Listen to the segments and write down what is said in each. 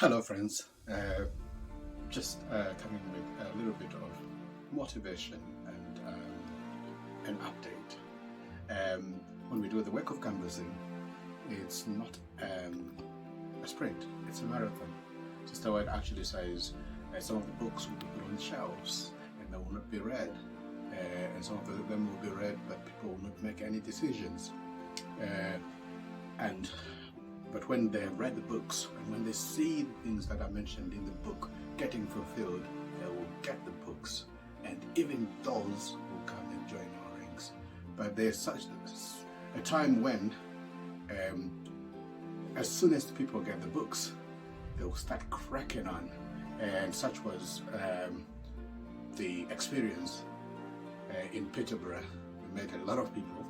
Hello friends, just coming with a little bit of motivation and an update. When we do the work of canvassing, it's not a sprint, it's a marathon. Sister White actually says some of the books will be put on shelves and they will not be read, and some of them will be read but people will not make any decisions. But when they have read the books and when they see the things that are mentioned in the book getting fulfilled, they will get the books, and even those will come and join our ranks. But there's such a time when as soon as people get the books, they'll start cracking on, and such was the experience in Peterborough. We met a lot of people,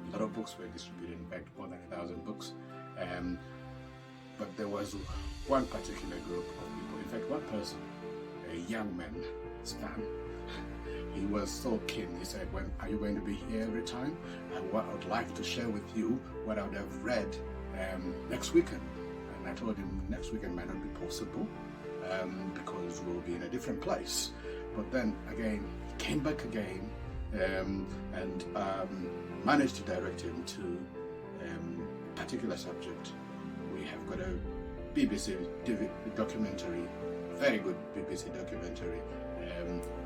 a lot of books were distributed, in fact more than 1,000 books. But there was one particular group of people, in fact one person, a young man, Stan, he was so keen. He said, "When are you going to be here every time? I would like to share with you what I would have read next weekend." And I told him next weekend might not be possible because we'll be in a different place. But then again, he came back again and managed to direct him to a particular subject. We have got a BBC documentary, very good BBC documentary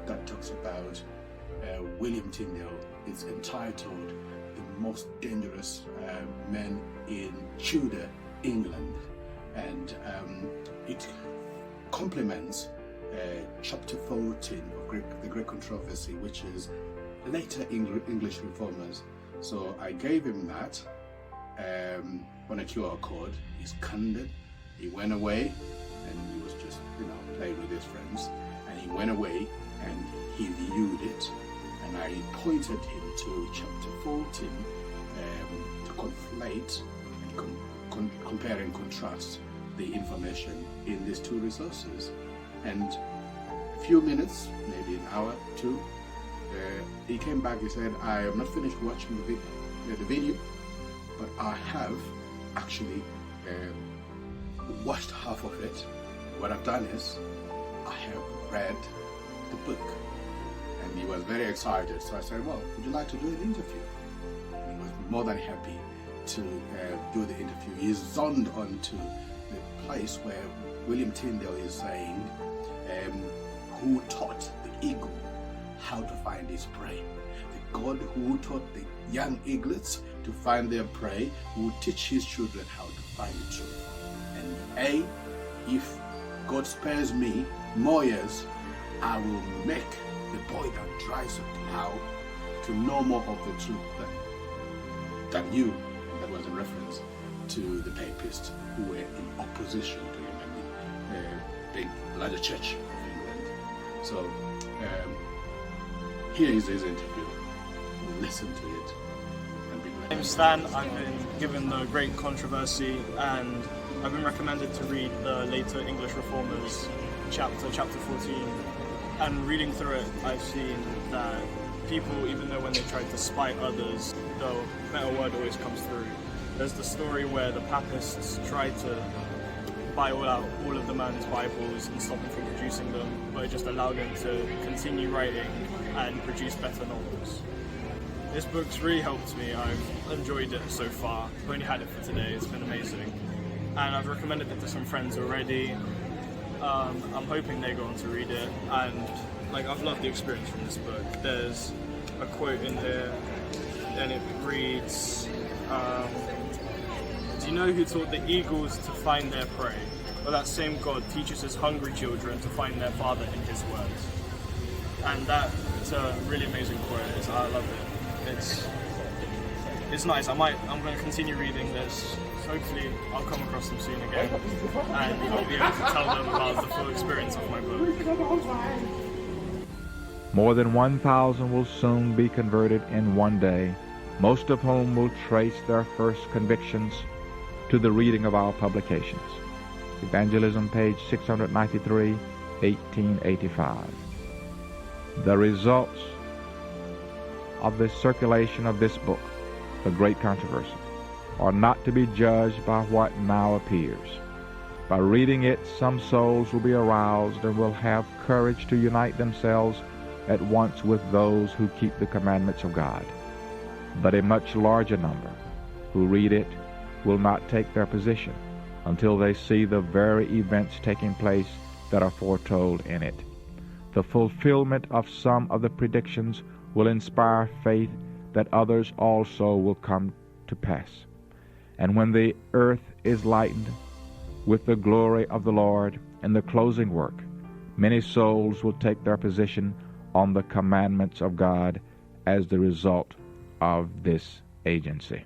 that talks about William Tyndale. It's entitled "The Most Dangerous Men in Tudor England," and it complements chapter 14 of the Great Controversy, which is later English reformers. So I gave him that on a QR code. He scanned it, he went away, and he was just, playing with his friends, and he went away and he viewed it, and I pointed him to chapter 14 to conflate and compare and contrast the information in these two resources. And a few minutes, maybe an hour, two, he came back. He said, "I am not finished watching the video, but I have actually watched half of it. What I've done is I have read the book." And he was very excited. So I said, "Well, would you like to do an interview?" And he was more than happy to do the interview. He zoned onto the place where William Tyndale is saying, who taught the eagle how to find his prey. The God who taught the young eaglets to find their prey will teach his children how to find the truth. And if God spares me more years, I will make the boy that drives a plow to know more of the truth than you. And that was a reference to the papists who were in opposition to him and the big larger church of England. So here is his interview. Listen to it. My name is Stan. I've been given the Great Controversy, and I've been recommended to read the later English Reformers chapter 14. And reading through it, I've seen that people, even though when they try to spite others, the better word always comes through. There's the story where the Papists tried to buy out all of the man's Bibles and stop him from producing them, but it just allowed him to continue writing and produce better novels. This book's really helped me. I've enjoyed it so far. I've only had it for today. It's been amazing. And I've recommended it to some friends already. I'm hoping they go on to read it. And I've loved the experience from this book. There's a quote in here, and it reads, "Do you know who taught the eagles to find their prey? Well, that same God teaches his hungry children to find their Father in his words." And that's a really amazing quote. I love it. It's nice. I'm going to continue reading this. Hopefully I'll come across them soon again, and I'll be able to tell them about the full experience of my book. More than 1,000 will soon be converted in one day, most of whom will trace their first convictions to the reading of our publications. Evangelism, page 693, 1885. The results of the circulation of this book, The Great Controversy, are not to be judged by what now appears, By reading it, some souls will be aroused and will have courage to unite themselves at once with those who keep the commandments of God. But a much larger number who read it will not take their position until they see the very events taking place that are foretold in it. The fulfillment of some of the predictions will inspire faith that others also will come to pass. And when the earth is lightened with the glory of the Lord in the closing work, many souls will take their position on the commandments of God as the result of this agency.